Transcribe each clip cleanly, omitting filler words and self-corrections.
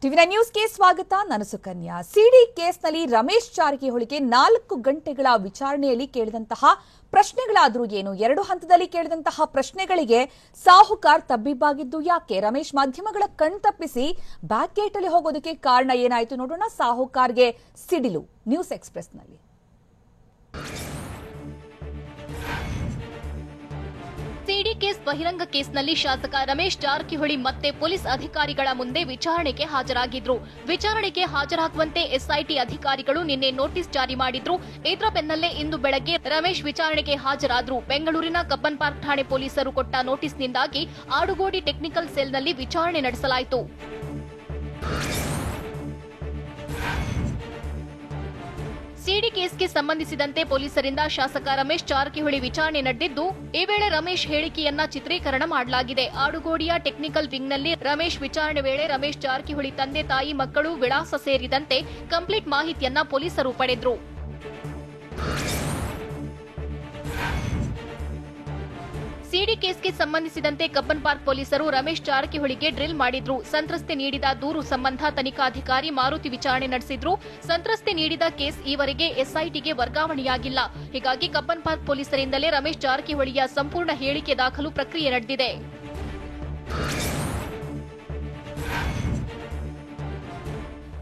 ಟಿವಿ9 ನ್ಯೂಸ್ಗೆ ಸ್ವಾಗತ. ನಾನು ಸುಕನ್ಯಾ. ಸಿಡಿ ಕೇಸ್ನಲ್ಲಿ ರಮೇಶ್ ಜಾರಕಿಹೊಳಿಗೆ 4 ಗಂಟೆಗಳ ವಿಚಾರಣೆಯಲ್ಲಿ ಕೇಳಿದಂತಹ ಪ್ರಶ್ನೆಗಳಾದರೂ ಏನು? 2 ಹಂತದಲ್ಲಿ ಕೇಳಿದಂತಹ ಪ್ರಶ್ನೆಗಳಿಗೆ ಸಾಹುಕಾರ್ ತಬ್ಬಿಬ್ಬಾಗಿದ್ದು ಯಾಕೆ? ರಮೇಶ್ ಮಾಧ್ಯಮಗಳ ಕಣ್ತಪ್ಪಿಸಿ ಬ್ಯಾಕ್ ಗೇಟಲ್ಲಿ ಹೋಗೋದಕ್ಕೆ ಕಾರಣ ಏನಾಯಿತು ನೋಡೋಣ. ಸಾಹುಕಾರ್ಗೆ ಸಿಡಿಲು ನ್ಯೂಸ್ ಎಕ್ಸ್‌ಪ್ರೆಸ್‌ನಲ್ಲಿ. ಸಿಡಿ ಕೇಸ್ ಬಹಿರಂಗ ಕೇಸ್ನಲ್ಲಿ ಶಾಸಕ ರಮೇಶ್ ಜಾರಕಿಹೊಳಿ ಮತ್ತೆ ಪೊಲೀಸ್ ಅಧಿಕಾರಿಗಳ ಮುಂದೆ ವಿಚಾರಣೆಗೆ ಹಾಜರಾಗಿದ್ರು. ವಿಚಾರಣೆಗೆ ಹಾಜರಾಗುವಂತೆ ಎಸ್ಐಟಿ ಅಧಿಕಾರಿಗಳು ನಿನ್ನೆ ನೋಟಿಸ್ ಜಾರಿ ಮಾಡಿದ್ರು. ಇದರ ಬೆನ್ನಲ್ಲೇ ಇಂದು ಬೆಳಗ್ಗೆ ರಮೇಶ್ ವಿಚಾರಣೆಗೆ ಹಾಜರಾದ್ರು. ಬೆಂಗಳೂರಿನ ಕಬ್ಬನ್ ಪಾರ್ಕ್ ಠಾಣೆ ಪೊಲೀಸರು ಕೊಟ್ಟ ನೋಟಿಸ್ನಿಂದಾಗಿ ಆಡುಗೋಡಿ ಟೆಕ್ನಿಕಲ್ ಸೆಲ್ನಲ್ಲಿ ವಿಚಾರಣೆ ನಡೆಸಲಾಯಿತು. ಸಿಡಿ ಕೇಸ್ಗೆ ಸಂಬಂಧಿಸಿದಂತೆ ಪೊಲೀಸರಿಂದ ಶಾಸಕ ರಮೇಶ್ ಜಾರಕಿಹೊಳಿ ವಿಚಾರಣೆ ನಡೆದಿದ್ದು, ಈ ವೇಳೆ ರಮೇಶ್ ಹೇಳಿಕೆಯನ್ನ ಚಿತ್ರೀಕರಣ ಮಾಡಲಾಗಿದೆ. ಆಡುಗೋಡಿಯ ಟೆಕ್ನಿಕಲ್ ವಿಂಗ್ನಲ್ಲಿ ರಮೇಶ್ ವಿಚಾರಣೆ ವೇಳೆ ರಮೇಶ್ ಜಾರಕಿಹೊಳಿ ತಂದೆ ತಾಯಿ ಮಕ್ಕಳು ವಿಳಾಸ ಸೇರಿದಂತೆ ಕಂಪ್ಲೀಟ್ ಮಾಹಿತಿಯನ್ನ ಪೊಲೀಸರು ಪಡೆದ್ರು. ಸಿಡಿ ಕೇಸ್ಗೆ ಸಂಬಂಧಿಸಿದಂತೆ ಕಬ್ಬನ್ ಪಾರ್ಕ್ ಪೊಲೀಸರು ರಮೇಶ್ ಜಾರಕಿಹೊಳಿಗೆ ಡ್ರಿಲ್ ಮಾಡಿದ್ರು. ಸಂತ್ರಸ್ತೆ ನೀಡಿದ ದೂರು ಸಂಬಂಧ ತನಿಖಾಧಿಕಾರಿ ಮಾರುತಿ ವಿಚಾರಣೆ ನಡೆಸಿದ್ರು. ಸಂತ್ರಸ್ತೆ ನೀಡಿದ ಕೇಸ್ ಈವರೆಗೆ ಎಸ್ಐಟಿಗೆ ವರ್ಗಾವಣೆಯಾಗಿಲ್ಲ. ಹೀಗಾಗಿ ಕಬ್ಬನ್ ಪಾರ್ಕ್ ಪೊಲೀಸರಿಂದಲೇ ರಮೇಶ್ ಜಾರಕಿಹೊಳಿಯ ಸಂಪೂರ್ಣ ಹೇಳಿಕೆ ದಾಖಲು ಪ್ರಕ್ರಿಯೆ ನಡೆದಿದೆ.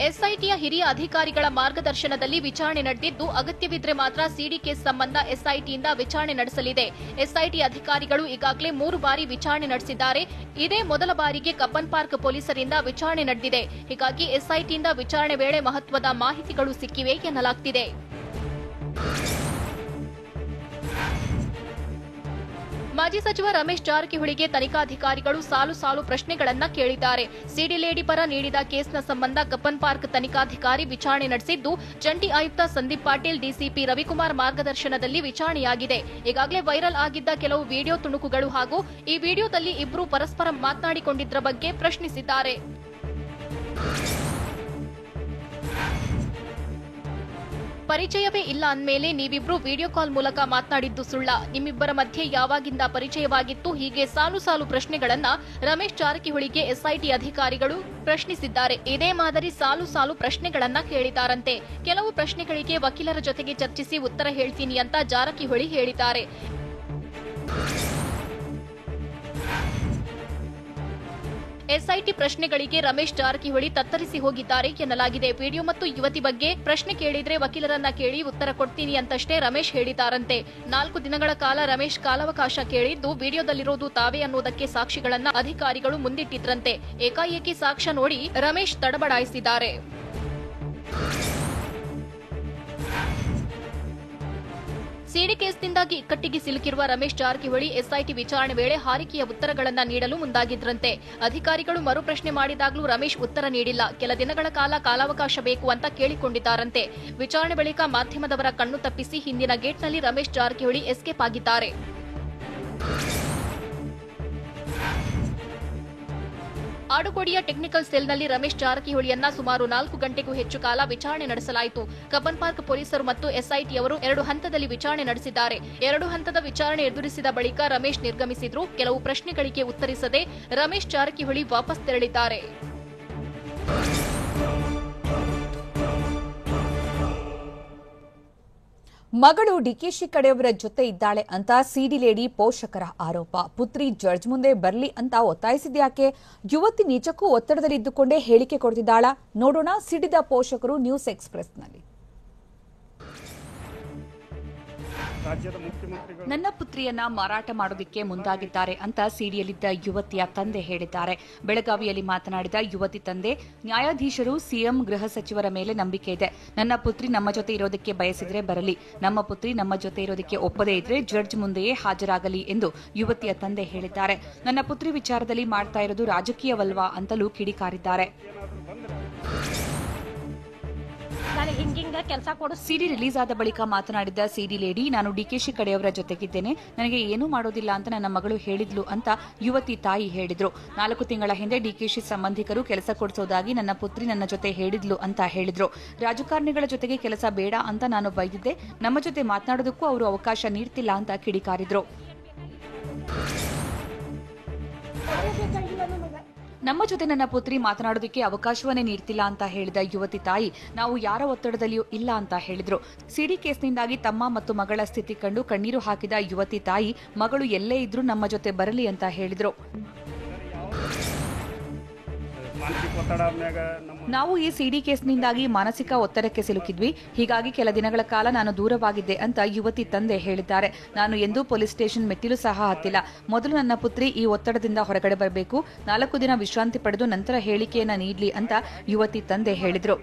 ಎಸ್ಐಟಿಯ ಹಿರಿಯ ಅಧಿಕಾರಿಗಳ ಮಾರ್ಗದರ್ಶನದಲ್ಲಿ ವಿಚಾರಣೆ ನಡೆದಿದ್ದು, ಅಗತ್ಯವಿದ್ರೆ ಮಾತ್ರ ಸಿಡಿ ಕೇಸ್ ಸಂಬಂಧ ಎಸ್ಐಟಿಯಿಂದ ವಿಚಾರಣೆ ನಡೆಸಲಿದೆ. ಎಸ್ಐಟಿ ಅಧಿಕಾರಿಗಳು ಈಗಾಗಲೇ 3 ಬಾರಿ ವಿಚಾರಣೆ ನಡೆಸಿದ್ದಾರೆ. ಇದೇ ಮೊದಲ ಬಾರಿಗೆ ಕಬ್ಬನ್ ಪಾರ್ಕ್ ಪೊಲೀಸರಿಂದ ವಿಚಾರಣೆ ನಡೆದಿದೆ. ಹೀಗಾಗಿ ಎಸ್ಐಟಿಯಿಂದ ವಿಚಾರಣೆ ವೇಳೆ ಮಹತ್ವದ ಮಾಹಿತಿಗಳು ಸಿಕ್ಕಿವೆ ಎನ್ನಲಾಗ್ತಿದೆ. ಮಾಜಿ ಸಚಿವ ರಮೇಶ್ ಜಾರಕಿಹೊಳಿಗೆ ತನಿಖಾಧಿಕಾರಿಗಳು ಸಾಲು ಪ್ರಶ್ನೆಗಳನ್ನ ಕೇಳಿದ್ದಾರೆ. ಸಿಡಿ ಲೇಡಿ ಪರ ನೀಡಿದ ಕೇಸ್ನ ಸಂಬಂಧ ಕಬ್ಬನ್ ಪಾರ್ಕ್ ತನಿಖಾಧಿಕಾರಿ ವಿಚಾರಣೆ ನಡೆಸಿದ್ದು, ಜಂಟಿ ಆಯುಕ್ತ ಸಂದೀಪ್ ಪಾಟೀಲ್, ಡಿಸಿಪಿ ರವಿಕುಮಾರ್ ಮಾರ್ಗದರ್ಶನದಲ್ಲಿ ವಿಚಾರಣೆಯಾಗಿದೆ. ಈಗಾಗಲೇ ವೈರಲ್ ಆಗಿದ್ದ ಕೆಲವು ವಿಡಿಯೋ ತುಣುಕುಗಳು ಹಾಗೂ ಈ ವಿಡಿಯೋದಲ್ಲಿ ಇಬ್ಬರು ಪರಸ್ಪರ ಮಾತನಾಡಿಕೊಂಡಿದ್ದರ ಬಗ್ಗೆ ಪ್ರಶ್ನಿಸಿದ್ದಾರೆ. ಪರಿಚಯವೇ ಇಲ್ಲ ಅಂದ್ಮೇಲೆ ನೀವಿಬ್ರು ವಿಡಿಯೋ ಕಾಲ್ ಮೂಲಕ ಮಾತನಾಡಿದ್ದು ಸುಳ್ಳ? ನಿಮ್ಮಿಬ್ಬರ ಮಧ್ಯೆ ಯಾವಾಗಿಂದ ಪರಿಚಯವಾಗಿತ್ತು? ಹೀಗೆ ಸಾಲು ಪ್ರಶ್ನೆಗಳನ್ನ ರಮೇಶ್ ಜಾರಕಿಹೊಳಿಗೆ ಎಸ್ಐಟಿ ಅಧಿಕಾರಿಗಳು ಪ್ರಶ್ನಿಸಿದ್ದಾರೆ. ಇದೇ ಮಾದರಿ ಸಾಲು ಪ್ರಶ್ನೆಗಳನ್ನ ಕೇಳಿದ್ದಾರಂತೆ. ಕೆಲವು ಪ್ರಶ್ನೆಗಳಿಗೆ ವಕೀಲರ ಜೊತೆಗೆ ಚರ್ಚಿಸಿ ಉತ್ತರ ಹೇಳ್ತೀನಿ ಅಂತ ಜಾರಕಿಹೊಳಿ ಹೇಳಿದ್ದಾರೆ. ಎಸ್ಐಟಿ ಪ್ರಶ್ನೆಗಳಿಗೆ ರಮೇಶ್ ಜಾರಕಿಹೊಳಿ ತತ್ತರಿಸಿ ಹೋಗಿದ್ದಾರೆ ಎನ್ನಲಾಗಿದೆ. ವಿಡಿಯೋ ಮತ್ತು ಯುವತಿ ಬಗ್ಗೆ ಪ್ರಶ್ನೆ ಕೇಳಿದ್ರೆ ವಕೀಲರನ್ನ ಕೇಳಿ ಉತ್ತರ ಕೊಡ್ತೀನಿ ಅಂತಷ್ಟೇ ರಮೇಶ್ ಹೇಳಿದ್ದಾರಂತೆ. 4 ದಿನಗಳ ಕಾಲ ರಮೇಶ್ ಕಾಲಾವಕಾಶ ಕೇಳಿದ್ದು, ವಿಡಿಯೋದಲ್ಲಿರೋದು ತಾವೇ ಅನ್ನೋದಕ್ಕೆ ಸಾಕ್ಷಿಗಳನ್ನ ಅಧಿಕಾರಿಗಳು ಮುಂದಿಟ್ಟಿದ್ರಂತೆ. ಏಕಾಏಕಿ ಸಾಕ್ಷ್ಯ ನೋಡಿ ರಮೇಶ್ ತಡಬಡಾಯಿಸಿದ್ದಾರೆ. ಸಿಡಿ ಕೇಸ್ನಿಂದಾಗಿ ಇಕ್ಕಟ್ಟಿಗೆ ಸಿಲುಕಿರುವ ರಮೇಶ್ ಜಾರಕಿಹೊಳಿ ಎಸ್ಐಟಿ ವಿಚಾರಣೆ ವೇಳೆ ಹಾರಿಕೆಯ ಉತ್ತರಗಳನ್ನ ನೀಡಲು ಮುಂದಾಗಿದ್ರಂತೆ. ಅಧಿಕಾರಿಗಳು ಮರುಪ್ರಶ್ನೆ ಮಾಡಿದಾಗಲೂ ರಮೇಶ್ ಉತ್ತರ ನೀಡಿಲ್ಲ. ಕೆಲ ದಿನಗಳ ಕಾಲಾವಕಾಶ ಬೇಕು ಅಂತ ಕೇಳಿಕೊಂಡಿದ್ದಾರಂತೆ. ವಿಚಾರಣೆ ಬಳಿಕ ಮಾಧ್ಯಮದವರ ಕಣ್ಣು ತಪ್ಪಿಸಿ ಹಿಂದಿನ ಗೇಟ್ನಲ್ಲಿ ರಮೇಶ್ ಜಾರಕಿಹೊಳಿ ಎಸ್ಕೇಪ್ ಆಗಿದ್ದಾರೆ. ಆಡುಗೋಡಿಯ ಟೆಕ್ನಿಕಲ್ ಸೆಲ್ನಲ್ಲಿ ರಮೇಶ್ ಜಾರಕಿಹೊಳಿಯನ್ನ ಸುಮಾರು 4 ಗಂಟೆಗೂ ಹೆಚ್ಚು ಕಾಲ ವಿಚಾರಣೆ ನಡೆಸಲಾಯಿತು. ಕಬ್ಬನ್ ಪಾರ್ಕ್ ಪೊಲೀಸರು ಮತ್ತು ಎಸ್ಐಟಿಯವರು 2 ಹಂತದಲ್ಲಿ ವಿಚಾರಣೆ ನಡೆಸಿದ್ದಾರೆ. 2 ಹಂತದ ವಿಚಾರಣೆ ಎದುರಿಸಿದ ಬಳಿಕ ರಮೇಶ್ ನಿರ್ಗಮಿಸಿದ್ರು. ಕೆಲವು ಪ್ರಶ್ನೆಗಳಿಗೆ ಉತ್ತರಿಸದೆ ರಮೇಶ್ ಜಾರಕಿಹೊಳಿ ವಾಪಸ್ ತೆರಳಿದ್ದಾರೆ. ಮಗಳು ಡಿಕೆಶಿ ಕಡೆಯವರ ಜೊತೆ ಇದ್ದಾಳೆ ಅಂತ ಸಿಡಿ ಲೇಡಿ ಪೋಷಕರ ಆರೋಪ. ಪುತ್ರಿ ಜಡ್ಜ್ ಮುಂದೆ ಬರಲಿ ಅಂತ ಒತ್ತಾಯಿಸಿದ್ಯಾಕೆ? ಯುವತಿ ನಿಜಕ್ಕೂ ಒತ್ತಡದಲ್ಲಿದ್ದುಕೊಂಡೇ ಹೇಳಿಕೆ ಕೊಡ್ತಿದ್ದಾಳ? ನೋಡೋಣ ಸಿಡಿದ ಪೋಷಕರು ನ್ಯೂಸ್ ಎಕ್ಸ್‌ಪ್ರೆಸ್‌ನಲ್ಲಿ. ನನ್ನ ಪುತ್ರಿಯನ್ನ ಮಾರಾಟ ಮಾಡೋದಕ್ಕೆ ಮುಂದಾಗಿದ್ದಾರೆ ಅಂತ ಸಿಡಿಯಲ್ಲಿದ್ದ ಯುವತಿಯ ತಂದೆ ಹೇಳಿದ್ದಾರೆ. ಬೆಳಗಾವಿಯಲ್ಲಿ ಮಾತನಾಡಿದ ಯುವತಿ ತಂದೆ, ನ್ಯಾಯಾಧೀಶರು, ಸಿಎಂ, ಗೃಹ ಸಚಿವರ ಮೇಲೆ ನಂಬಿಕೆ ಇದೆ. ನನ್ನ ಪುತ್ರಿ ನಮ್ಮ ಜೊತೆ ಇರೋದಕ್ಕೆ ಬಯಸಿದ್ರೆ ಬರಲಿ. ನಮ್ಮ ಪುತ್ರಿ ನಮ್ಮ ಜೊತೆ ಇರೋದಕ್ಕೆ ಒಪ್ಪದೇ ಇದ್ರೆ ಜಡ್ಜ್ ಮುಂದೆಯೇ ಹಾಜರಾಗಲಿ ಎಂದು ಯುವತಿಯ ತಂದೆ ಹೇಳಿದ್ದಾರೆ. ನನ್ನ ಪುತ್ರಿ ವಿಚಾರದಲ್ಲಿ ಮಾಡ್ತಾ ಇರೋದು ರಾಜಕೀಯವಲ್ವಾ ಅಂತಲೂ ಕಿಡಿಕಾರಿದ್ದಾರೆ. ಸಿಡಿ ರಿಲೀಸ್ ಆದ ಬಳಿಕ ಮಾತನಾಡಿದ ಸಿಡಿ ಲೇಡಿ, ನಾನು ಡಿಕೆಶಿ ಕಡೆಯವರ ಜೊತೆಗಿದ್ದೇನೆ, ನನಗೆ ಏನೂ ಮಾಡೋದಿಲ್ಲ ಅಂತ ನನ್ನ ಮಗಳು ಹೇಳಿದ್ಲು ಅಂತ ಯುವತಿ ತಾಯಿ ಹೇಳಿದ್ರು. 4 ತಿಂಗಳ ಹಿಂದೆ ಡಿಕೆಶಿ ಸಂಬಂಧಿಕರು ಕೆಲಸ ಕೊಡಿಸೋದಾಗಿ ನನ್ನ ಪುತ್ರಿ ನನ್ನ ಜೊತೆ ಹೇಳಿದ್ಲು ಅಂತ ಹೇಳಿದ್ರು. ರಾಜಕಾರಣಿಗಳ ಜೊತೆಗೆ ಕೆಲಸ ಬೇಡ ಅಂತ ನಾನು ಬೈದಿದ್ದೆ. ನಮ್ಮ ಜೊತೆ ಮಾತನಾಡೋದಕ್ಕೂ ಅವರು ಅವಕಾಶ ನೀಡ್ತಿಲ್ಲ ಅಂತ ಕಿಡಿಕಾರಿದ್ರು. ನಮ್ಮ ಜೊತೆ ನನ್ನ ಪುತ್ರಿ ಮಾತನಾಡೋದಕ್ಕೆ ಅವಕಾಶವನ್ನೇ ನೀಡ್ತಿಲ್ಲ ಅಂತ ಹೇಳಿದ ಯುವತಿ ತಾಯಿ, ನಾವು ಯಾರ ಒತ್ತಡದಲ್ಲಿಯೂ ಇಲ್ಲ ಅಂತ ಹೇಳಿದ್ರು. ಸಿಡಿ ಕೇಸ್ನಿಂದಾಗಿ ತಮ್ಮ ಮತ್ತು ಮಗಳ ಸ್ಥಿತಿ ಕಂಡು ಕಣ್ಣೀರು ಹಾಕಿದ ಯುವತಿ ತಾಯಿ, ಮಗಳು ಎಲ್ಲೇ ಇದ್ರೂ ನಮ್ಮ ಜೊತೆ ಬರಲಿ ಅಂತ ಹೇಳಿದ್ರು. ನಾವು ಈ ಸಿಡಿ ಕೇಸ್ನಿಂದಾಗಿ ಮಾನಸಿಕ ಒತ್ತಡಕ್ಕೆ ಸಿಲುಕಿದ್ವಿ. ಹೀಗಾಗಿ ಕೆಲ ದಿನಗಳ ಕಾಲ ನಾನು ದೂರವಾಗಿದ್ದೆ ಅಂತ ಯುವತಿ ತಂದೆ ಹೇಳಿದ್ದಾರೆ. ನಾನು ಎಂದೂ ಪೊಲೀಸ್ ಸ್ಟೇಷನ್ ಮೆಟ್ಟಿಲು ಸಹ ಹತ್ತಿಲ್ಲ. ಮೊದಲು ನನ್ನ ಪುತ್ರಿ ಈ ಒತ್ತಡದಿಂದ ಹೊರಗಡೆ ಬರಬೇಕು, 4 ದಿನ ವಿಶ್ರಾಂತಿ ಪಡೆದು ನಂತರ ಹೇಳಿಕೆಯನ್ನ ನೀಡಲಿ ಅಂತ ಯುವತಿ ತಂದೆ ಹೇಳಿದ್ರು.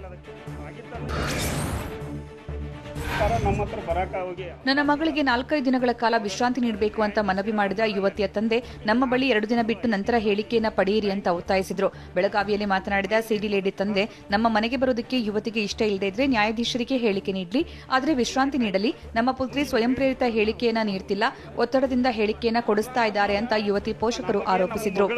ನನ್ನ ಮಗಳಿಗೆ 4-5 ದಿನಗಳ ಕಾಲ ವಿಶ್ರಾಂತಿ ನೀಡಬೇಕು ಅಂತ ಮನವಿ ಮಾಡಿದ ಯುವತಿಯ ತಂದೆ, ನಮ್ಮ ಬಳಿ 2 ದಿನ ಬಿಟ್ಟು ನಂತರ ಹೇಳಿಕೆಯನ್ನ ಪಡೆಯಿರಿ ಅಂತ ಒತ್ತಾಯಿಸಿದ್ರು. ಬೆಳಗಾವಿಯಲ್ಲಿ ಮಾತನಾಡಿದ ಸಿಡಿ ಲೇಡಿ ತಂದೆ, ನಮ್ಮ ಮನೆಗೆ ಬರೋದಕ್ಕೆ ಯುವತಿಗೆ ಇಷ್ಟ ಇಲ್ಲದೆ ಇದ್ರೆ ನ್ಯಾಯಾಧೀಶರಿಗೆ ಹೇಳಿಕೆ ನೀಡಲಿ, ಆದರೆ ವಿಶ್ರಾಂತಿ ನೀಡಲಿ. ನಮ್ಮ ಪುತ್ರಿ ಸ್ವಯಂ ಪ್ರೇರಿತ ಹೇಳಿಕೆಯನ್ನ ನೀಡ್ತಿಲ್ಲ, ಒತ್ತಡದಿಂದ ಹೇಳಿಕೆಯನ್ನ ಕೊಡಿಸ್ತಾ ಇದ್ದಾರೆ ಅಂತ ಯುವತಿ ಪೋಷಕರು ಆರೋಪಿಸಿದ್ರು.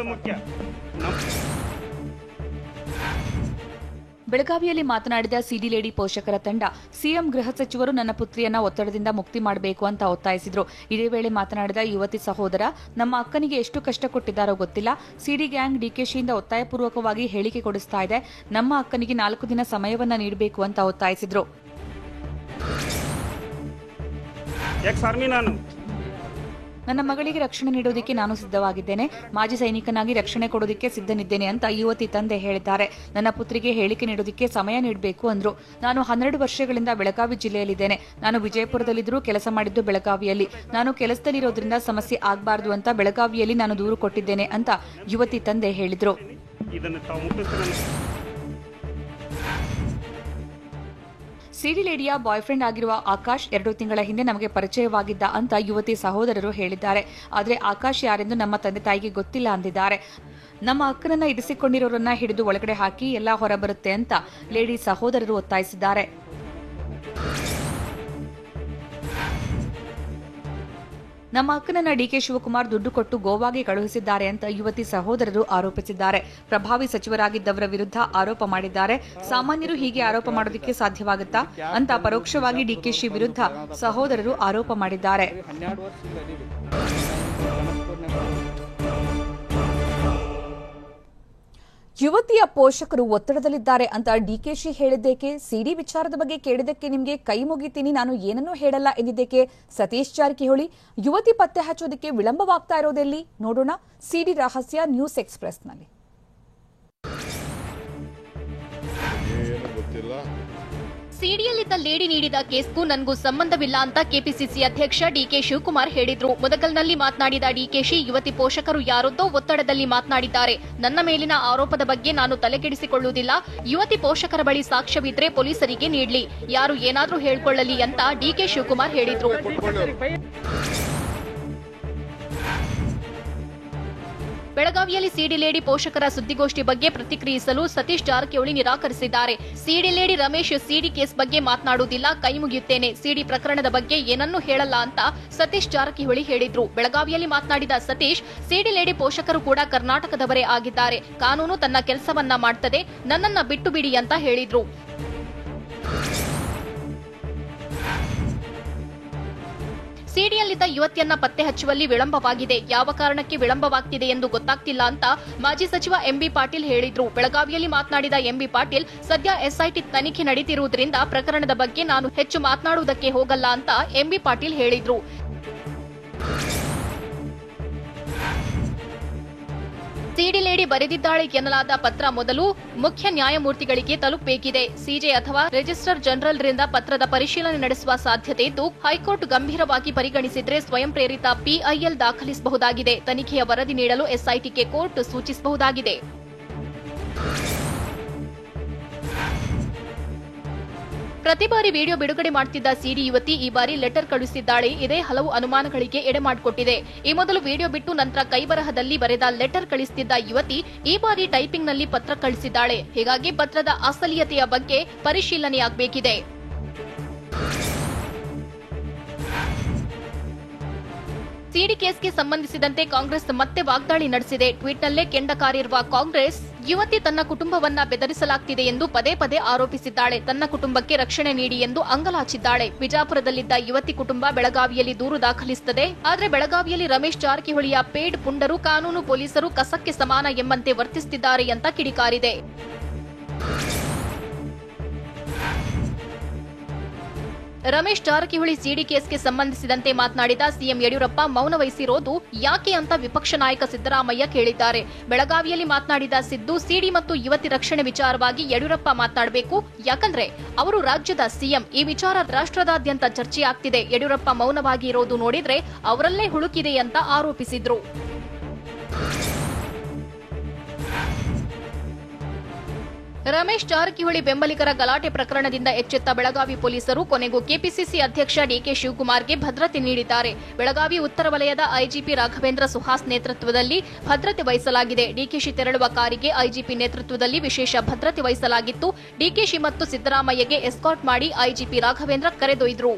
ಬೆಳಗಾವಿಯಲ್ಲಿ ಮಾತನಾಡಿದ ಸಿಡಿ ಲೇಡಿ ಪೋಷಕರ ತಂಡ, ಸಿಎಂ ಗೃಹ ಸಚಿವರು ನನ್ನ ಪುತ್ರಿಯನ್ನ ಒತ್ತಡದಿಂದ ಮುಕ್ತಿ ಮಾಡಬೇಕು ಅಂತ ಒತ್ತಾಯಿಸಿದ್ರು. ಇದೇ ವೇಳೆ ಮಾತನಾಡಿದ ಯುವತಿ ಸಹೋದರ, ನಮ್ಮ ಅಕ್ಕನಿಗೆ ಎಷ್ಟು ಕಷ್ಟ ಕೊಟ್ಟಿದ್ದಾರೋ ಗೊತ್ತಿಲ್ಲ. ಸಿಡಿ ಗ್ಯಾಂಗ್ ಡಿಕೆಶಿಯಿಂದ ಒತ್ತಾಯಪೂರ್ವಕವಾಗಿ ಹೇಳಿಕೆ ಕೊಡಿಸ್ತಾ ಇದೆ. ನಮ್ಮ ಅಕ್ಕನಿಗೆ 4 ದಿನ ಸಮಯವನ್ನ ನೀಡಬೇಕು ಅಂತ ಒತ್ತಾಯಿಸಿದ್ರು. ನನ್ನ ಮಗಳಿಗೆ ರಕ್ಷಣೆ ನೀಡೋದಕ್ಕೆ ನಾನು ಸಿದ್ಧವಾಗಿದ್ದೇನೆ. ಮಾಜಿ ಸೈನಿಕನಾಗಿ ರಕ್ಷಣೆ ಕೊಡೋದಕ್ಕೆ ಸಿದ್ಧನಿದ್ದೇನೆ ಅಂತ ಯುವತಿ ತಂದೆ ಹೇಳಿದ್ದಾರೆ. ನನ್ನ ಪುತ್ರಿಗೆ ಹೇಳಿಕೆ ನೀಡೋದಕ್ಕೆ ಸಮಯ ನೀಡಬೇಕು ಅಂದ್ರು. ನಾನು 12 ವರ್ಷಗಳಿಂದ ಬೆಳಗಾವಿ ಜಿಲ್ಲೆಯಲ್ಲಿದ್ದೇನೆ. ನಾನು ವಿಜಯಪುರದಲ್ಲಿದ್ದರೂ ಕೆಲಸ ಮಾಡಿದ್ದು ಬೆಳಗಾವಿಯಲ್ಲಿ. ನಾನು ಕೆಲಸದಲ್ಲಿರೋದ್ರಿಂದ ಸಮಸ್ಯೆ ಆಗಬಾರದು ಅಂತ ಬೆಳಗಾವಿಯಲ್ಲಿ ನಾನು ದೂರು ಕೊಟ್ಟಿದ್ದೇನೆ ಅಂತ ಯುವತಿ ತಂದೆ ಹೇಳಿದ್ರು. ಸಿಡಿ ಲೇಡಿಯ ಬಾಯ್ ಫ್ರೆಂಡ್ ಆಗಿರುವ ಆಕಾಶ್ 2 ತಿಂಗಳ ಹಿಂದೆ ನಮಗೆ ಪರಿಚಯವಾಗಿದ್ದ ಅಂತ ಯುವತಿ ಸಹೋದರರು ಹೇಳಿದ್ದಾರೆ. ಆದರೆ ಆಕಾಶ್ ಯಾರೆಂದು ನಮ್ಮ ತಂದೆ ತಾಯಿಗೆ ಗೊತ್ತಿಲ್ಲ ಅಂದಿದ್ದಾರೆ. ನಮ್ಮ ಅಕ್ಕನನ್ನ ಇರಿಸಿಕೊಂಡಿರೋರನ್ನ ಹಿಡಿದು ಒಳಗಡೆ ಹಾಕಿ ಎಲ್ಲ ಹೊರಬರುತ್ತೆ ಅಂತ ಲೇಡಿ ಸಹೋದರರು ಒತ್ತಾಯಿಸಿದ್ದಾರೆ. ನಮ್ಮ ಅಕ್ಕನನ್ನ ಡಿಕೆ ಶಿವಕುಮಾರ್ ದುಡ್ಡು ಕೊಟ್ಟು ಗೋವಾಗೆ ಕಳುಹಿಸಿದ್ದಾರೆ ಅಂತ ಯುವತಿ ಸಹೋದರರು ಆರೋಪಿಸಿದ್ದಾರೆ. ಪ್ರಭಾವಿ ಸಚಿವರಾಗಿದ್ದವರ ವಿರುದ್ಧ ಆರೋಪ ಮಾಡಿದ್ದಾರೆ. ಸಾಮಾನ್ಯರು ಹೀಗೆ ಆರೋಪ ಮಾಡೋದಕ್ಕೆ ಸಾಧ್ಯವಾಗುತ್ತಾ ಅಂತ ಪರೋಕ್ಷವಾಗಿ ಡಿಕೆಶಿ ವಿರುದ್ಧ ಸಹೋದರರು ಆರೋಪ ಮಾಡಿದ್ದಾರೆ. ಯುವತಿಯ ಪೋಷಕರು ಒತ್ತಡದಲ್ಲಿದ್ದಾರೆ ಅಂತ ಡಿಕೆಶಿ ಹೇಳಿದ್ದೇಕೆ? ಸಿಡಿ ವಿಚಾರದ ಬಗ್ಗೆ ಕೇಳಿದಕ್ಕೆ ನಿಮಗೆ ಕೈ ಮುಗಿತೀನಿ, ನಾನು ಏನನ್ನೂ ಹೇಳಲ್ಲ ಎಂದಿದ್ದೇಕೆ ಸತೀಶ್ ಜಾರಕಿಹೊಳಿ? ಯುವತಿ ಪತ್ತೆ ಹಚ್ಚೋದಕ್ಕೆ ವಿಳಂಬವಾಗ್ತಾ ಇರೋದೆಲ್ಲಿ ನೋಡೋಣ. ಸಿಡಿ ರಹಸ್ಯ ನ್ಯೂಸ್ ಎಕ್ಸ್‌ಪ್ರೆಸ್ನಲ್ಲಿ. ಸಿಡಿಯಲ್ಲಿದ್ದ ಲೇಡಿ ನೀಡಿದ ಕೇಸ್ಗೂ ನನಗೂ ಸಂಬಂಧವಿಲ್ಲ ಅಂತ ಕೆಪಿಸಿಸಿ ಅಧ್ಯಕ್ಷ ಡಿಕೆ ಶಿವಕುಮಾರ್ ಹೇಳಿದ್ರು. ಮುದಗಲ್ನಲ್ಲಿ ಮಾತನಾಡಿದ ಡಿಕೆಶಿ, ಯುವತಿ ಪೋಷಕರು ಯಾರೊದ್ದೋ ಒತ್ತಡದಲ್ಲಿ ಮಾತನಾಡಿದ್ದಾರೆ. ನನ್ನ ಮೇಲಿನ ಆರೋಪದ ಬಗ್ಗೆ ನಾನು ತಲೆಕೆಡಿಸಿಕೊಳ್ಳುವುದಿಲ್ಲ. ಯುವತಿ ಪೋಷಕರ ಬಳಿ ಸಾಕ್ಷ್ಯವಿದ್ರೆ ಪೊಲೀಸರಿಗೆ ನೀಡಲಿ, ಯಾರು ಏನಾದ್ರೂ ಹೇಳ್ಕೊಳ್ಳಲಿ ಅಂತ ಡಿಕೆ ಶಿವಕುಮಾರ್ ಹೇಳಿದ್ರು. ಬೆಳಗಾವಿಯಲ್ಲಿ ಸಿಡಿ ಲೇಡಿ ಪೋಷಕರ ಸುದ್ದಿಗೋಷ್ಠಿ ಬಗ್ಗೆ ಪ್ರತಿಕ್ರಿಯಿಸಲು ಸತೀಶ್ ಜಾರಕಿಹೊಳಿ ನಿರಾಕರಿಸಿದ್ದಾರೆ. ಸಿಡಿ ಲೇಡಿ ರಮೇಶ್ ಸಿಡಿ ಕೇಸ್ ಬಗ್ಗೆ ಮಾತನಾಡುವುದಿಲ್ಲ, ಕೈ ಮುಗಿಯುತ್ತೇನೆ, ಸಿಡಿ ಪ್ರಕರಣದ ಬಗ್ಗೆ ಏನನ್ನೂ ಹೇಳಲ್ಲ ಅಂತ ಸತೀಶ್ ಜಾರಕಿಹೊಳಿ ಹೇಳಿದ್ರು. ಬೆಳಗಾವಿಯಲ್ಲಿ ಮಾತನಾಡಿದ ಸತೀಶ್, ಸಿಡಿ ಲೇಡಿ ಪೋಷಕರು ಕೂಡ ಕರ್ನಾಟಕದವರೇ ಆಗಿದ್ದಾರೆ. ಕಾನೂನು ತನ್ನ ಕೆಲಸವನ್ನ ಮಾಡ್ತದೆ, ನನ್ನನ್ನ ಬಿಟ್ಟು ಬಿಡಿ ಅಂತ ಹೇಳಿದ್ರು. ಸಿಡಿಯಲ್ಲಿದ್ದ ಯುವತಿಯನ್ನ ಪತ್ತೆ ಹಚ್ಚುವಲ್ಲಿ ವಿಳಂಬವಾಗಿದೆ. ಯಾವ ಕಾರಣಕ್ಕೆ ವಿಳಂಬವಾಗ್ತಿದೆ ಎಂದು ಗೊತ್ತಾಗ್ತಿಲ್ಲ ಅಂತ ಮಾಜಿ ಸಚಿವ ಎಂಬಿ ಪಾಟೀಲ್ ಹೇಳಿದ್ರು. ಬೆಳಗಾವಿಯಲ್ಲಿ ಮಾತನಾಡಿದ ಎಂಬಿ ಪಾಟೀಲ್, ಸದ್ಯ ಎಸ್ಐಟಿ ತನಿಖೆ ನಡೆಯುತ್ತಿರುವುದರಿಂದ ಪ್ರಕರಣದ ಬಗ್ಗೆ ನಾನು ಹೆಚ್ಚು ಮಾತನಾಡುವುದಕ್ಕೆ ಹೋಗಲ್ಲ ಅಂತ ಎಂಬಿ ಪಾಟೀಲ್ ಹೇಳಿದ್ರು. ಸಿಡಿ ಲೇಡಿ ಬರೆದಿದ್ದಾಳೆ ಎನ್ನಲಾದ ಪತ್ರ ಮೊದಲು ಮುಖ್ಯ ನ್ಯಾಯಮೂರ್ತಿಗಳಿಗೆ ತಲುಪಬೇಕಿದೆ. ಸಿಜೆ ಅಥವಾ ರಿಜಿಸ್ಟ್ರಾರ್ ಜನರಲ್ ರಿಂದ ಪತ್ರದ ಪರಿಶೀಲನೆ ನಡೆಸುವ ಸಾಧ್ಯತೆ ಇದ್ದು, ಹೈಕೋರ್ಟ್ ಗಂಭೀರವಾಗಿ ಪರಿಗಣಿಸಿದ್ರೆ ಸ್ವಯಂ ಪ್ರೇರಿತ ಪಿಐಎಲ್ ದಾಖಲಿಸಬಹುದಾಗಿದೆ. ತನಿಖೆಯ ವರದಿ ನೀಡಲು ಎಸ್ಐಟಿಗೆ ಕೋರ್ಟ್ ಸೂಚಿಸಬಹುದಾಗಿದೆ. ಪ್ರತಿ ಬಾರಿ ವಿಡಿಯೋ ಬಿಡುಗಡೆ ಮಾಡುತ್ತಿದ್ದ ಸಿಡಿ ಯುವತಿ ಈ ಬಾರಿ ಲೆಟರ್ ಕಳುಹಿಸಿದ್ದಾಳೆ. ಇದೇ ಹಲವು ಅನುಮಾನಗಳಿಗೆ ಎಡೆ ಮಾಡಿಕೊಟ್ಟಿದೆ. ಈ ಮೊದಲು ವಿಡಿಯೋ ಬಿಟ್ಟು ನಂತರ ಕೈಬರಹದಲ್ಲಿ ಬರೆದ ಲೆಟರ್ ಕಳಿಸುತ್ತಿದ್ದ ಯುವತಿ ಈ ಬಾರಿ ಟೈಪಿಂಗ್ನಲ್ಲಿ ಪತ್ರ ಕಳಿಸಿದ್ದಾಳೆ. ಹೀಗಾಗಿ ಪತ್ರದ ಅಸಲಿಯತೆಯ ಬಗ್ಗೆ ಪರಿಶೀಲನೆಯಾಗಬೇಕಿದೆ. ಸಿಡಿ ಕೇಸ್ಗೆ ಸಂಬಂಧಿಸಿದಂತೆ ಕಾಂಗ್ರೆಸ್ ಮತ್ತೆ ವಾಗ್ದಾಳಿ ನಡೆಸಿದೆ. ಟ್ವೀಟ್ನಲ್ಲೇ ಕೆಂಡ ಕಾರಿರುವ ಕಾಂಗ್ರೆಸ್ ಯುವತಿ ತನ್ನ ಕುಟುಂಬವನ್ನ ಬೆದರಿಸಲಾಗ್ತಿದೆ ಎಂದು ಪದೇ ಪದೇ ಆರೋಪಿಸಿದ್ದಾಳೆ. ತನ್ನ ಕುಟುಂಬಕ್ಕೆ ರಕ್ಷಣೆ ನೀಡಿ ಎಂದು ಅಂಗಲಾಚಿದ್ದಾಳೆ. ವಿಜಾಪುರದಲ್ಲಿದ್ದ ಯುವತಿ ಕುಟುಂಬ ಬೆಳಗಾವಿಯಲ್ಲಿ ದೂರು ದಾಖಲಿಸುತ್ತದೆ. ಆದರೆ ಬೆಳಗಾವಿಯಲ್ಲಿ ರಮೇಶ್ ಜಾರಕಿಹೊಳಿಯ ಪೇಡ್ ಪುಂಡರು ಕಾನೂನು ಪೊಲೀಸರು ಕಸಕ್ಕೆ ಸಮಾನ ಎಂಬಂತೆ ವರ್ತಿಸುತ್ತಿದ್ದಾರೆ ಅಂತ ಕಿಡಿಕಾರಿದೆ. ರಮೇಶ್ ಜಾರಕಿಹೊಳಿ ಸಿಡಿ ಕೇಸ್ಗೆ ಸಂಬಂಧಿಸಿದಂತೆ ಮಾತನಾಡಿದ ಸಿಎಂ ಯಡಿಯೂರಪ್ಪ ಮೌನ ವಹಿಸಿರೋದು ಯಾಕೆ ಅಂತ ವಿಪಕ್ಷ ನಾಯಕ ಸಿದ್ದರಾಮಯ್ಯ ಕೇಳಿದ್ದಾರೆ. ಬೆಳಗಾವಿಯಲ್ಲಿ ಮಾತನಾಡಿದ ಸಿದ್ದು, ಸಿಡಿ ಮತ್ತು ಯುವತಿ ರಕ್ಷಣೆ ವಿಚಾರವಾಗಿ ಯಡಿಯೂರಪ್ಪ ಮಾತನಾಡಬೇಕು, ಯಾಕಂದ್ರೆ ಅವರು ರಾಜ್ಯದ ಸಿಎಂ. ಈ ವಿಚಾರ ರಾಷ್ಟ್ರದಾದ್ಯಂತ ಚರ್ಚೆಯಾಗ್ತಿದೆ. ಯಡಿಯೂರಪ್ಪ ಮೌನವಾಗಿ ಇರೋದು ನೋಡಿದ್ರೆ ಅವರಲ್ಲೇ ಹುಳುಕಿದೆ ಅಂತ ಆರೋಪಿಸಿದ್ರು. ರಮೇಶ್ ಜಾರಕಿಹೊಳಿ ಬೆಂಬಲಿಗರ ಗಲಾಟೆ ಪ್ರಕರಣದಿಂದ ಎಚ್ಚೆತ್ತ ಬೆಳಗಾವಿ ಪೊಲೀಸರು ಕೊನೆಗೂ ಕೆಪಿಸಿಸಿ ಅಧ್ಯಕ್ಷ ಡಿಕೆ ಶಿವಕುಮಾರ್ಗೆ ಭದ್ರತೆ ನೀಡಿದ್ದಾರೆ. ಬೆಳಗಾವಿ ಉತ್ತರ ವಲಯದ ಐಜಿಪಿ ರಾಘವೇಂದ್ರ ಸುಹಾಸ್ ನೇತೃತ್ವದಲ್ಲಿ ಭದ್ರತೆ ವಹಿಸಲಾಗಿದೆ. ಡಿಕೆಶಿ ತೆರಳುವ ಕಾರಿಗೆ ಐಜಿಪಿ ನೇತೃತ್ವದಲ್ಲಿ ವಿಶೇಷ ಭದ್ರತೆ ವಹಿಸಲಾಗಿತ್ತು. ಡಿಕೆಶಿ ಮತ್ತು ಸಿದ್ದರಾಮಯ್ಯಗೆ ಎಸ್ಕಾರ್ಟ್ ಮಾಡಿ ಐಜಿಪಿ ರಾಘವೇಂದ್ರ ಕರೆದೊಯ್ದರು.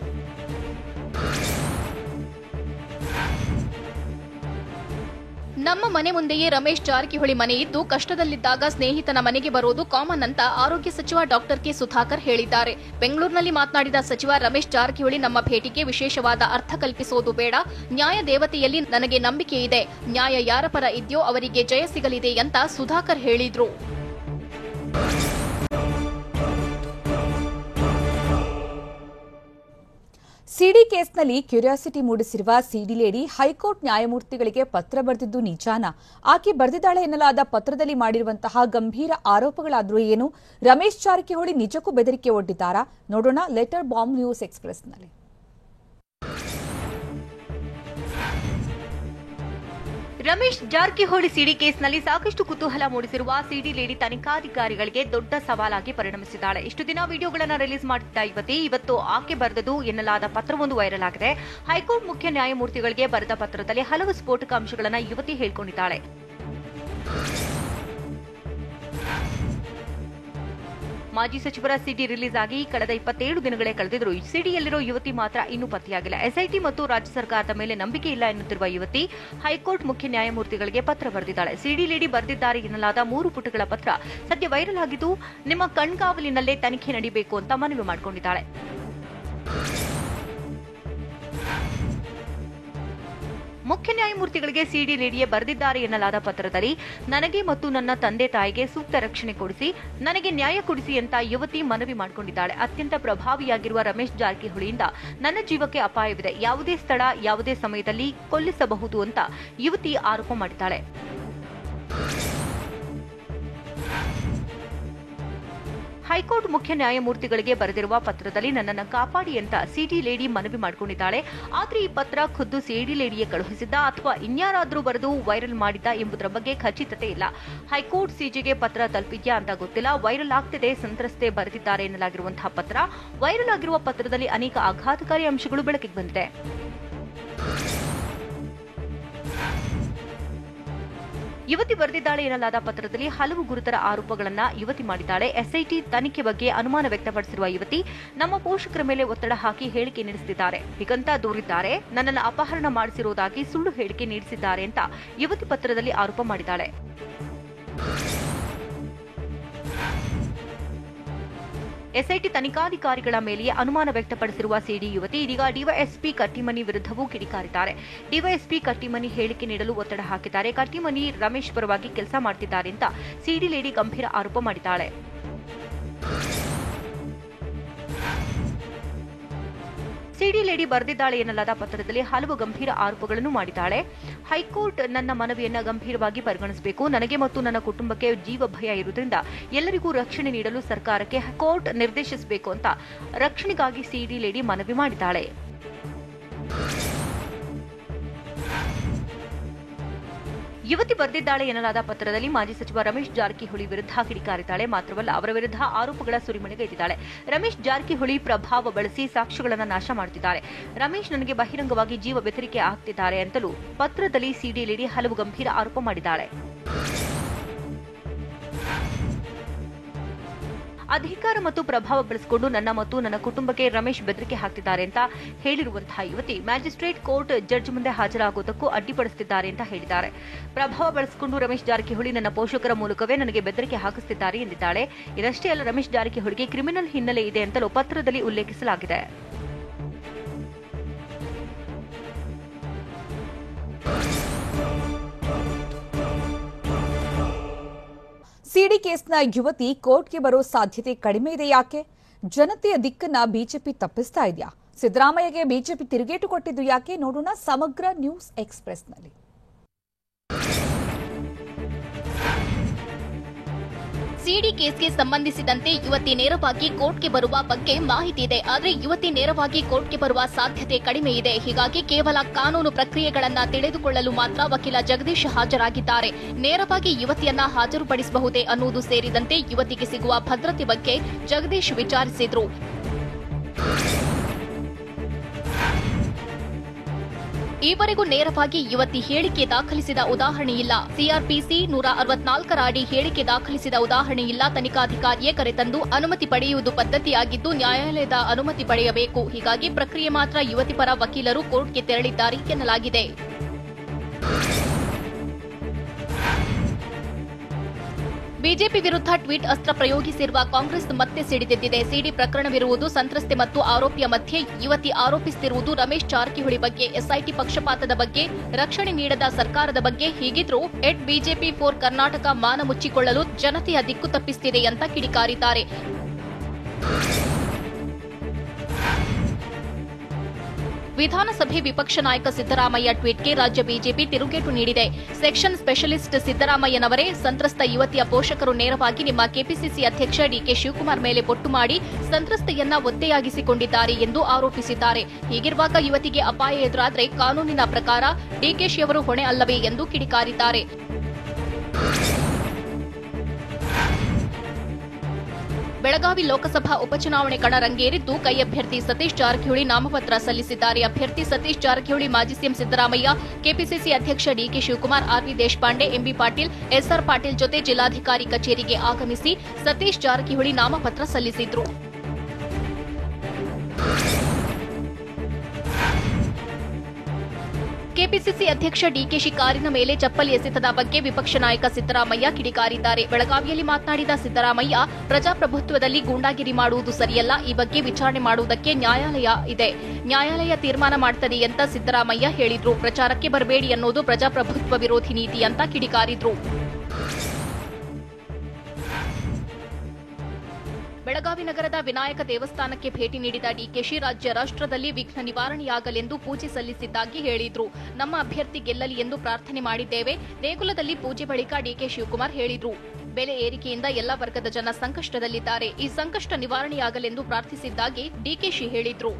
ನಮ್ಮ ಮನೆ ಮುಂದೆಯೇ ರಮೇಶ್ ಜಾರಕಿಹೊಳಿ ಮನೆ ಇದ್ದು ಕಷ್ಟದಲ್ಲಿದ್ದಾಗ ಸ್ನೇಹಿತನ ಮನೆಗೆ ಬರೋದು ಕಾಮನ್ ಅಂತ ಆರೋಗ್ಯ ಸಚಿವ ಡಾಕ್ಟರ್ ಕೆ ಸುಧಾಕರ್ ಹೇಳಿದ್ದಾರೆ. ಬೆಂಗಳೂರಿನಲ್ಲಿ ಮಾತನಾಡಿದ ಸಚಿವ ರಮೇಶ್ ಜಾರಕಿಹೊಳಿ ನಮ್ಮ ಭೇಟಿಗೆ ವಿಶೇಷವಾದ ಅರ್ಥ ಕಲ್ಪಿಸೋದು ಬೇಡ. ನ್ಯಾಯ ದೇವತೆಯಲ್ಲಿ ನನಗೆ ನಂಬಿಕೆ ಇದೆ. ನ್ಯಾಯ ಯಾರ ಪರ ಇದೆಯೋ ಅವರಿಗೆ ಜಯ ಸಿಗಲಿದೆ ಅಂತ ಸುಧಾಕರ್ ಹೇಳಿದ್ರು. ಸಿಡಿ ಕೇಸ್ನಲ್ಲಿ ಕ್ಯೂರಿಯಾಸಿಟಿ ಮೂಡಿಸಿರುವ ಸಿಡಿ ಲೇಡಿ ಹೈಕೋರ್ಟ್ ನ್ಯಾಯಮೂರ್ತಿಗಳಿಗೆ ಪತ್ರ ಬರೆದಿದ್ದು ನಿಜಾನ? ಆಕೆ ಬರೆದಿದ್ದಾಳೆ ಎನ್ನಲಾದ ಪತ್ರದಲ್ಲಿ ಮಾಡಿರುವಂತಹ ಗಂಭೀರ ಆರೋಪಗಳಾದರೂ ಏನು? ರಮೇಶ್ ಜಾರಕಿಹೊಳಿ ನಿಜಕ್ಕೂ ಬೆದರಿಕೆ ಒಡ್ಡಿದ್ದಾರಾ? ನೋಡೋಣ ಲೆಟರ್ ಬಾಂಬ್ ನ್ಯೂಸ್ ಎಕ್ಸ್‌ಪ್ರೆಸ್‌ನಲ್ಲಿ. ರಮೇಶ್ ಜಾರಕಿಹೊಳಿ ಸಿಡಿ ಕೇಸ್ನಲ್ಲಿ ಸಾಕಷ್ಟು ಕುತೂಹಲ ಮೂಡಿಸಿರುವ ಸಿಡಿ ಲೇಡಿ ತನಿಖಾಧಿಕಾರಿಗಳಿಗೆ ದೊಡ್ಡ ಸವಾಲಾಗಿ ಪರಿಣಮಿಸಿದ್ದಾಳೆ. ಇಷ್ಟು ದಿನ ವಿಡಿಯೋಗಳನ್ನು ರಿಲೀಸ್ ಮಾಡುತ್ತಿದ್ದ ಯುವತಿ ಇವತ್ತು ಆಕೆ ಬರೆದದು ಎನ್ನಲಾದ ಪತ್ರವೊಂದು ವೈರಲ್ ಆಗಿದೆ. ಹೈಕೋರ್ಟ್ ಮುಖ್ಯ ನ್ಯಾಯಮೂರ್ತಿಗಳಿಗೆ ಬರೆದ ಪತ್ರದಲ್ಲಿ ಹಲವು ಸ್ಫೋಟಕ ಅಂಶಗಳನ್ನು ಯುವತಿ ಹೇಳಿಕೊಂಡಿದ್ದಾಳೆ. ಮಾಜಿ ಸಚಿವರ ಸಿಡಿ ರಿಲೀಸ್ ಆಗಿ ಕಳೆದ 27 ದಿನಗಳೇ ಕಳೆದಿದ್ರು. ಸಿಡಿಯಲ್ಲಿರೋ ಯುವತಿ ಮಾತ್ರ ಇನ್ನೂ ಪತ್ತೆಯಾಗಿಲ್ಲ. ಎಸ್ಐಟಿ ಮತ್ತು ರಾಜ್ಯ ಸರ್ಕಾರದ ಮೇಲೆ ನಂಬಿಕೆ ಇಲ್ಲ ಎನ್ನುತ್ತಿರುವ ಯುವತಿ ಹೈಕೋರ್ಟ್ ಮುಖ್ಯ ನ್ಯಾಯಮೂರ್ತಿಗಳಿಗೆ ಪತ್ರ ಬರೆದಿದ್ದಾಳೆ. ಸಿಡಿ ಲೇಡಿ ಬರೆದಿದ್ದಾರೆ ಎನ್ನಲಾದ 3 ಪುಟಗಳ ಪತ್ರ ಸದ್ಯ ವೈರಲ್ ಆಗಿದ್ದು, ನಿಮ್ಮ ಕಣ್ಗಾವಲಿನಲ್ಲೇ ತನಿಖೆ ನಡೆಯಬೇಕು ಅಂತ ಮನವಿ ಮಾಡಿಕೊಂಡಿದ್ದಾಳೆ. ಮುಖ್ಯ ನ್ಯಾಯಮೂರ್ತಿಗಳಿಗೆ ಸಿಡಿ ಲೇಡಿಯೇ ಬರೆದಿದ್ದಾರೆ ಎನ್ನಲಾದ ಪತ್ರದಲ್ಲಿ ನನಗೆ ಮತ್ತು ನನ್ನ ತಂದೆ ತಾಯಿಗೆ ಸೂಕ್ತ ರಕ್ಷಣೆ ಕೊಡಿಸಿ, ನನಗೆ ನ್ಯಾಯ ಕೊಡಿಸಿ ಅಂತ ಯುವತಿ ಮನವಿ ಮಾಡಿಕೊಂಡಿದ್ದಾಳೆ. ಅತ್ಯಂತ ಪ್ರಭಾವಿಯಾಗಿರುವ ರಮೇಶ್ ಜಾರಕಿಹೊಳಿಯಿಂದ ನನ್ನ ಜೀವಕ್ಕೆ ಅಪಾಯವಿದೆ. ಯಾವುದೇ ಸ್ಥಳ, ಯಾವುದೇ ಸಮಯದಲ್ಲಿ ಕೊಲ್ಲಿಸಬಹುದು ಅಂತ ಯುವತಿ ಆರೋಪ ಮಾಡಿದ್ದಾಳೆ. ಹೈಕೋರ್ಟ್ ಮುಖ್ಯ ನ್ಯಾಯಮೂರ್ತಿಗಳಿಗೆ ಬರೆದಿರುವ ಪತ್ರದಲ್ಲಿ ನನ್ನನ್ನು ಕಾಪಾಡಿ ಅಂತ ಸಿಡಿ ಲೇಡಿ ಮನವಿ ಮಾಡಿಕೊಂಡಿದ್ದಾಳೆ. ಆದರೆ ಈ ಪತ್ರ ಖುದ್ದು ಸಿಡಿ ಲೇಡಿಯೇ ಕಳುಹಿಸಿದ್ದ ಅಥವಾ ಇನ್ಯಾರಾದರೂ ಬರೆದು ವೈರಲ್ ಮಾಡಿದ್ದ ಎಂಬುದರ ಬಗ್ಗೆ ಖಚಿತತೆ ಇಲ್ಲ. ಹೈಕೋರ್ಟ್ ಸಿಜಿಗೆ ಪತ್ರ ತಲುಪಿದ್ಯಾ ಅಂತ ಗೊತ್ತಿಲ್ಲ. ವೈರಲ್ ಆಗ್ತಿದೆ, ಸಂತ್ರಸ್ತೆ ಬರೆದಿದ್ದಾರೆ ಎನ್ನಲಾಗಿರುವಂತಹ ಪತ್ರ. ವೈರಲ್ ಆಗಿರುವ ಪತ್ರದಲ್ಲಿ ಅನೇಕ ಆಘಾತಕಾರಿ ಅಂಶಗಳು ಬೆಳಕಿಗೆ ಬಂದಿದೆ. ಯುವತಿ ಬರೆದಿದ್ದಾಳೆ ಎನ್ನಲಾದ ಪತ್ರದಲ್ಲಿ ಹಲವು ಗುರುತರ ಆರೋಪಗಳನ್ನ ಯುವತಿ ಮಾಡಿದ್ದಾಳೆ. ಎಸ್ಐಟಿ ತನಿಖೆ ಬಗ್ಗೆ ಅನುಮಾನ ವ್ಯಕ್ತಪಡಿಸಿರುವ ಯುವತಿ ನಮ್ಮ ಪೋಷಕರ ಮೇಲೆ ಒತ್ತಡ ಹಾಕಿ ಹೇಳಿಕೆ ನೀಡಿಸುತ್ತಿದ್ದಾರೆ, ಹೀಗಂತ ದೂರಿದ್ದಾರೆ. ನನ್ನನ್ನು ಅಪಹರಣ ಮಾಡಿಸಿರುವುದಾಗಿ ಸುಳ್ಳು ಹೇಳಿಕೆ ನೀಡಿಸಿದ್ದಾರೆ ಅಂತ ಯುವತಿ ಪತ್ರದಲ್ಲಿ ಆರೋಪ ಮಾಡಿದ್ದಾಳೆ. ಎಸ್ಐಟಿ ತನಿಖಾಧಿಕಾರಿಗಳ ಮೇಲೆಯೇ ಅನುಮಾನ ವ್ಯಕ್ತಪಡಿಸಿರುವ ಸಿಡಿ ಯುವತಿ ಇದೀಗ ಡಿವೈಎಸ್ಪಿ ಕಟ್ಟಿಮನಿ ವಿರುದ್ಧವೂ ಕಿಡಿಕಾರಿದ್ದಾರೆ. ಡಿವೈಎಸ್ಪಿ ಕಟ್ಟಿಮನಿ ಹೇಳಿಕೆ ನೀಡಲು ಒತ್ತಡ ಹಾಕಿದ್ದಾರೆ. ಕಟ್ಟಿಮನಿ ರಮೇಶ್ ಪರವಾಗಿ ಕೆಲಸ ಮಾಡುತ್ತಿದ್ದಾರೆ ಅಂತ ಸಿಡಿ ಲೇಡಿ ಗಂಭೀರ ಆರೋಪ ಮಾಡಿದ್ದಾಳೆ. ಸಿಡಿ ಲೇಡಿ ಬರೆದಿದ್ದಾಳೆ ಎನ್ನಲಾದ ಪತ್ರದಲ್ಲಿ ಹಲವು ಗಂಭೀರ ಆರೋಪಗಳನ್ನು ಮಾಡಿದ್ದಾಳೆ. ಹೈಕೋರ್ಟ್ ನನ್ನ ಮನವಿಯನ್ನ ಗಂಭೀರವಾಗಿ ಪರಿಗಣಿಸಬೇಕು. ನನಗೆ ಮತ್ತು ನನ್ನ ಕುಟುಂಬಕ್ಕೆ ಜೀವ ಭಯ ಇರುವುದರಿಂದ ಎಲ್ಲರಿಗೂ ರಕ್ಷಣೆ ನೀಡಲು ಸರ್ಕಾರಕ್ಕೆ ಕೋರ್ಟ್ ನಿರ್ದೇಶಿಸಬೇಕು ಅಂತ ರಕ್ಷಣೆಗಾಗಿ ಸಿಡಿ ಲೇಡಿ ಮನವಿ ಮಾಡಿದ್ದಾಳೆ. ಯುವತಿ ಬರೆದಿದ್ದಾಳೆ ಎನ್ನಲಾದ ಪತ್ರದಲ್ಲಿ ಮಾಜಿ ಸಚಿವ ರಮೇಶ್ ಜಾರಕಿಹೊಳಿ ವಿರುದ್ಧ ಕಿಡಿಕಾರಿದ್ದಾಳೆ. ಮಾತ್ರವಲ್ಲ, ಅವರ ವಿರುದ್ಧ ಆರೋಪಗಳ ಸುರಿಮಳೆಗೈದಿದ್ದಾಳೆ. ರಮೇಶ್ ಜಾರಕಿಹೊಳಿ ಪ್ರಭಾವ ಬಳಸಿ ಸಾಕ್ಷ್ಯಗಳನ್ನು ನಾಶ ಮಾಡುತ್ತಿದ್ದಾರೆ. ರಮೇಶ್ ನನಗೆ ಬಹಿರಂಗವಾಗಿ ಜೀವ ಬೆದರಿಕೆ ಆಗ್ತಿದ್ದಾರೆ ಅಂತಲೂ ಪತ್ರದಲ್ಲಿ ಸಿಡಿ ಲೇಡಿ ಹಲವು ಗಂಭೀರ ಆರೋಪ ಮಾಡಿದ್ದಾಳೆ. ಅಧಿಕಾರ ಮತ್ತು ಪ್ರಭಾವ ಬಳಸಿಕೊಂಡು ನನ್ನ ಮತ್ತು ನನ್ನ ಕುಟುಂಬಕ್ಕೆ ರಮೇಶ್ ಬೆದರಿಕೆ ಹಾಕ್ತಿದ್ದಾರೆ ಅಂತ ಹೇಳಿರುವಂತಹ ಯುವತಿ ಮ್ಯಾಜಿಸ್ಟ್ರೇಟ್ ಕೋರ್ಟ್ ಜಡ್ಜ್ ಮುಂದೆ ಹಾಜರಾಗುವುದಕ್ಕೂ ಅಡ್ಡಿಪಡಿಸುತ್ತಿದ್ದಾರೆ ಅಂತ ಹೇಳಿದ್ದಾರೆ. ಪ್ರಭಾವ ಬಳಸಿಕೊಂಡು ರಮೇಶ್ ಜಾರಕಿಹೊಳಿ ನನ್ನ ಪೋಷಕರ ಮೂಲಕವೇ ನನಗೆ ಬೆದರಿಕೆ ಹಾಕಿಸುತ್ತಿದ್ದಾರೆ ಎಂದಿದ್ದಾಳೆ. ಇದಷ್ಟೇ ಅಲ್ಲ, ರಮೇಶ್ ಜಾರಕಿಹೊಳಿಗೆ ಕ್ರಿಮಿನಲ್ ಹಿನ್ನೆಲೆ ಇದೆ ಅಂತಲೂ ಪತ್ರದಲ್ಲಿ ಉಲ್ಲೇಖಿಸಲಾಗಿದೆ. ಸಿಡಿ ಕೇಸ್ನ ಯುವತಿ ಕೋರ್ಟ್ಗೆ ಬರೋ ಸಾಧ್ಯತೆ ಕಡಿಮೆ ಇದೆ. ಯಾಕೆ? ಜನತೆಯ ದಿಕ್ಕನ್ನ ಬಿಜೆಪಿ ತಪ್ಪಿಸ್ತಾ ಇದೆಯಾ? ಸಿದ್ದರಾಮಯ್ಯಗೆ ಬಿಜೆಪಿ ತಿರುಗೇಟು ಕೊಟ್ಟಿದ್ದು ಯಾಕೆ? ನೋಡೋಣ ಸಮಗ್ರ ನ್ಯೂಸ್ ಎಕ್ಸ್‌ಪ್ರೆಸ್‌ನಲ್ಲಿ. ಸಿಡಿ ಕೇಸ್ಗೆ ಸಂಬಂಧಿಸಿದಂತೆ ಯುವತಿ ನೇರವಾಗಿ ಕೋರ್ಟ್ಗೆ ಬರುವ ಬಗ್ಗೆ ಮಾಹಿತಿ ಇದೆ. ಆದರೆ ಯುವತಿ ನೇರವಾಗಿ ಕೋರ್ಟ್ಗೆ ಬರುವ ಸಾಧ್ಯತೆ ಕಡಿಮೆ ಇದೆ. ಹೀಗಾಗಿ ಕೇವಲ ಕಾನೂನು ಪ್ರಕ್ರಿಯೆಗಳನ್ನ ತಿಳಿದುಕೊಳ್ಳಲು ಮಾತ್ರ ವಕೀಲ ಜಗದೀಶ್ ಹಾಜರಾಗಿದ್ದಾರೆ. ನೇರವಾಗಿ ಯುವತಿಯನ್ನ ಹಾಜರುಪಡಿಸಬಹುದೇ ಅನ್ನುವುದು ಸೇರಿದಂತೆ ಯುವತಿಗೆ ಸಿಗುವ ಭದ್ರತೆ ಬಗ್ಗೆ ಜಗದೀಶ್ ವಿಚಾರಿಸಿದ್ರು. ಈವರೆಗೂ ನೇರವಾಗಿ ಯುವತಿ ಹೇಳಿಕೆ ದಾಖಲಿಸಿದ ಉದಾಹರಣೆಯಿಲ್ಲ. ಸಿಆರ್ಪಿಸಿ 164ರ ಅಡಿ ಹೇಳಿಕೆ ದಾಖಲಿಸಿದ ಉದಾಹರಣೆಯಿಲ್ಲ. ತನಿಖಾಧಿಕಾರಿಯೇ ಕರೆತಂದು ಅನುಮತಿ ಪಡೆಯುವುದು ಪದ್ಧತಿಯಾಗಿದ್ದು ನ್ಯಾಯಾಲಯದ ಅನುಮತಿ ಪಡೆಯಬೇಕು. ಹೀಗಾಗಿ ಪ್ರಕ್ರಿಯೆ ಮಾತ್ರ ಯುವತಿ ಪರ ವಕೀಲರು ಕೋರ್ಟ್ಗೆ ತೆರಳಿದ್ದಾರೆ ಎನ್ನಲಾಗಿದೆ. ಬಿಜೆಪಿ ವಿರುದ್ಧ ಟ್ವೀಟ್ ಅಸ್ತ್ರ ಪ್ರಯೋಗಿಸಿರುವ ಕಾಂಗ್ರೆಸ್ ಮತ್ತೆ ಸಿಡಿದೆದ್ದಿದೆ. ಸಿಡಿ ಪ್ರಕರಣವಿರುವುದು ಸಂತ್ರಸ್ತೆ ಮತ್ತು ಆರೋಪಿಯ ಮಧ್ಯೆ. ಯುವತಿ ಆರೋಪಿಸುತ್ತಿರುವುದು ರಮೇಶ್ ಜಾರಕಿಹೊಳಿ ಬಗ್ಗೆ, ಎಸ್ಐಟಿ ಪಕ್ಷಪಾತದ ಬಗ್ಗೆ, ರಕ್ಷಣೆ ನೀಡದ ಸರ್ಕಾರದ ಬಗ್ಗೆ. ಹೀಗಿದ್ರೂ ಬಿಜೆಪಿ ಫಾರ್ ಕರ್ನಾಟಕ ಮಾನ ಮುಚ್ಚಿಕೊಳ್ಳಲು ಜನತೆಯ ದಿಕ್ಕು ತಪ್ಪಿಸುತ್ತಿದೆ ಅಂತ ಕಿಡಿಕಾರಿದ್ದಾರೆ. ವಿಧಾನಸಭೆ ವಿಪಕ್ಷ ನಾಯಕ ಸಿದ್ದರಾಮಯ್ಯ ಟ್ವೀಟ್ಗೆ ರಾಜ್ಯ ಬಿಜೆಪಿ ತಿರುಗೇಟು ನೀಡಿದೆ. ಸೆಕ್ಷನ್ ಸ್ಪೆಷಲಿಸ್ಟ್ ಸಿದ್ದರಾಮಯ್ಯನವರೇ, ಸಂತ್ರಸ್ತ ಯುವತಿಯ ಪೋಷಕರು ನೇರವಾಗಿ ನಿಮ್ಮ ಕೆಪಿಸಿಸಿ ಅಧ್ಯಕ್ಷ ಡಿಕೆ ಶಿವಕುಮಾರ್ ಮೇಲೆ ಬೊಟ್ಟು ಮಾಡಿ ಸಂತ್ರಸ್ತೆಯನ್ನ ಒತ್ತೆಯಾಗಿಸಿಕೊಂಡಿದ್ದಾರೆ ಎಂದು ಆರೋಪಿಸಿದ್ದಾರೆ. ಹೀಗಿರುವಾಗ ಯುವತಿಗೆ ಅಪಾಯ ಎದುರಾದರೆ ಕಾನೂನಿನ ಪ್ರಕಾರ ಡಿಕೆಶಿಯವರು ಹೊಣೆ ಅಲ್ಲವೇ ಎಂದು ಕಿಡಿಕಾರಿದ್ದಾರೆ. ಬೆಳಗಾವಿ ಲೋಕಸಭಾ ಉಪಚುನಾವಣೆ ಕಣ ರಂಗೇರಿದ್ದು, ಕೈ ಅಭ್ಯರ್ಥಿ ಸತೀಶ್ ಜಾರಕಿಹೊಳಿ ನಾಮಪತ್ರ ಸಲ್ಲಿಸಿದ್ದಾರೆ. ಅಭ್ಯರ್ಥಿ ಸತೀಶ್ ಜಾರಕಿಹೊಳಿ ಮಾಜಿ ಸಿಎಂ ಸಿದ್ದರಾಮಯ್ಯ, ಕೆಪಿಸಿಸಿ ಅಧ್ಯಕ್ಷ DK Shivakumar, RV Deshpande, MB Patil, SR Patil ಜೊತೆ ಜಿಲ್ಲಾಧಿಕಾರಿ ಕಚೇರಿಗೆ ಆಗಮಿಸಿ ಸತೀಶ್ ಜಾರಕಿಹೊಳಿ ನಾಮಪತ್ರ ಸಲ್ಲಿಸಿದ್ರು. ಕೆಪಿಸಿಸಿ ಅಧ್ಯಕ್ಷ ಡಿಕೆಶಿ ಕಾರಿನ ಮೇಲೆ ಚಪ್ಪಲಿ ಎಸೆತದ ಬಗ್ಗೆ ವಿಪಕ್ಷ ನಾಯಕ ಸಿದ್ದರಾಮಯ್ಯ ಕಿಡಿಕಾರಿದ್ದಾರೆ. ಬೆಳಗಾವಿಯಲ್ಲಿ ಮಾತನಾಡಿದ ಸಿದ್ದರಾಮಯ್ಯ, ಪ್ರಜಾಪ್ರಭುತ್ವದಲ್ಲಿ ಗೂಂಡಾಗಿರಿ ಮಾಡುವುದು ಸರಿಯಲ್ಲ. ಈ ಬಗ್ಗೆ ವಿಚಾರಣೆ ಮಾಡುವುದಕ್ಕೆ ನ್ಯಾಯಾಲಯ ಇದೆ. ನ್ಯಾಯಾಲಯ ತೀರ್ಮಾನ ಮಾಡುತ್ತದೆ ಅಂತ ಸಿದ್ದರಾಮಯ್ಯ ಹೇಳಿದ್ರು. ಪ್ರಚಾರಕ್ಕೆ ಬರಬೇಡಿ ಅನ್ನೋದು ಪ್ರಜಾಪ್ರಭುತ್ವ ವಿರೋಧಿ ನೀತಿ ಅಂತ ಕಿಡಿಕಾರಿದ್ರು. ಬೆಳಗಾವಿ ನಗರದ ವಿನಾಯಕ ದೇವಸ್ಥಾನಕ್ಕೆ ಭೇಟಿ ನೀಡಿದ ಡಿಕೆಶಿ, ರಾಜ್ಯ ರಾಷ್ಟ್ರದಲ್ಲಿ ವಿಘ್ನ ನಿವಾರಣೆಯಾಗಲೆಂದು ಪೂಜೆ ಸಲ್ಲಿಸಿದ್ದಾಗಿ ಹೇಳಿದ್ರು. ನಮ್ಮ ಅಭ್ಯರ್ಥಿ ಗೆಲ್ಲಲಿ ಎಂದು ಪ್ರಾರ್ಥನೆ ಮಾಡಿದ್ದೇವೆ. ದೇಗುಲದಲ್ಲಿ ಪೂಜೆ ಬಳಿಕ ಡಿಕೆ ಶಿವಕುಮಾರ್ ಹೇಳಿದ್ರು. ಬೆಲೆ ಏರಿಕೆಯಿಂದ ಎಲ್ಲ ವರ್ಗದ ಜನ ಸಂಕಷ್ಟದಲ್ಲಿದ್ದಾರೆ. ಈ ಸಂಕಷ್ಟ ನಿವಾರಣೆಯಾಗಲೆಂದು ಪ್ರಾರ್ಥಿಸಿದ್ದಾಗಿ ಡಿಕೆಶಿ ಹೇಳಿದ್ರು.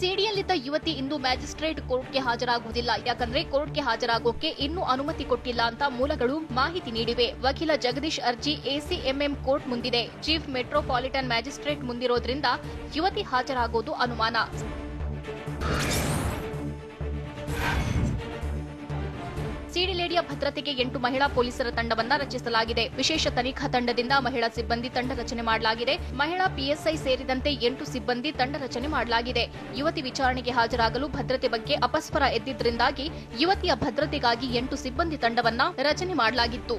ಸಿಡಿಯಲ್ಲಿದ್ದ ಯುವತಿ ಇಂದು ಮ್ಯಾಜಿಸ್ಟ್ರೇಟ್ ಕೋರ್ಟ್ಗೆ ಹಾಜರಾಗುವುದಿಲ್ಲ. ಯಾಕಂದ್ರೆ ಕೋರ್ಟ್ಗೆ ಹಾಜರಾಗೋಕೆ ಇನ್ನೂ ಅನುಮತಿ ಕೊಟ್ಟಿಲ್ಲ ಅಂತ ಮೂಲಗಳು ಮಾಹಿತಿ ನೀಡಿವೆ. ವಕೀಲ ಜಗದೀಶ್ ಅರ್ಜಿ ಎಸಿಎಂಎಂ ಕೋರ್ಟ್ ಮುಂದಿದೆ. ಚೀಫ್ ಮೆಟ್ರೋಪಾಲಿಟನ್ ಮ್ಯಾಜಿಸ್ಟ್ರೇಟ್ ಮುಂದಿರೋದ್ರಿಂದ ಯುವತಿ ಹಾಜರಾಗೋದು ಅನುಮಾನ. ಸಿಡಿ ಲೇಡಿಯ ಭದ್ರತೆಗೆ 8 ಮಹಿಳಾ ಪೊಲೀಸರ ತಂಡವನ್ನ ರಚಿಸಲಾಗಿದೆ. ವಿಶೇಷ ತನಿಖಾ ತಂಡದಿಂದ ಮಹಿಳಾ ಸಿಬ್ಬಂದಿ ತಂಡ ರಚನೆ ಮಾಡಲಾಗಿದೆ. ಮಹಿಳಾ ಪಿಎಸ್ಐ ಸೇರಿದಂತೆ 8 ಸಿಬ್ಬಂದಿ ತಂಡ ರಚನೆ ಮಾಡಲಾಗಿದೆ. ಯುವತಿ ವಿಚಾರಣೆಗೆ ಹಾಜರಾಗಲು ಭದ್ರತೆ ಬಗ್ಗೆ ಅಪಸ್ವರ ಎದ್ದಿದ್ದರಿಂದಾಗಿ ಯುವತಿಯ ಭದ್ರತೆಗಾಗಿ 8 ಸಿಬ್ಬಂದಿ ತಂಡವನ್ನ ರಚನೆ ಮಾಡಲಾಗಿತ್ತು.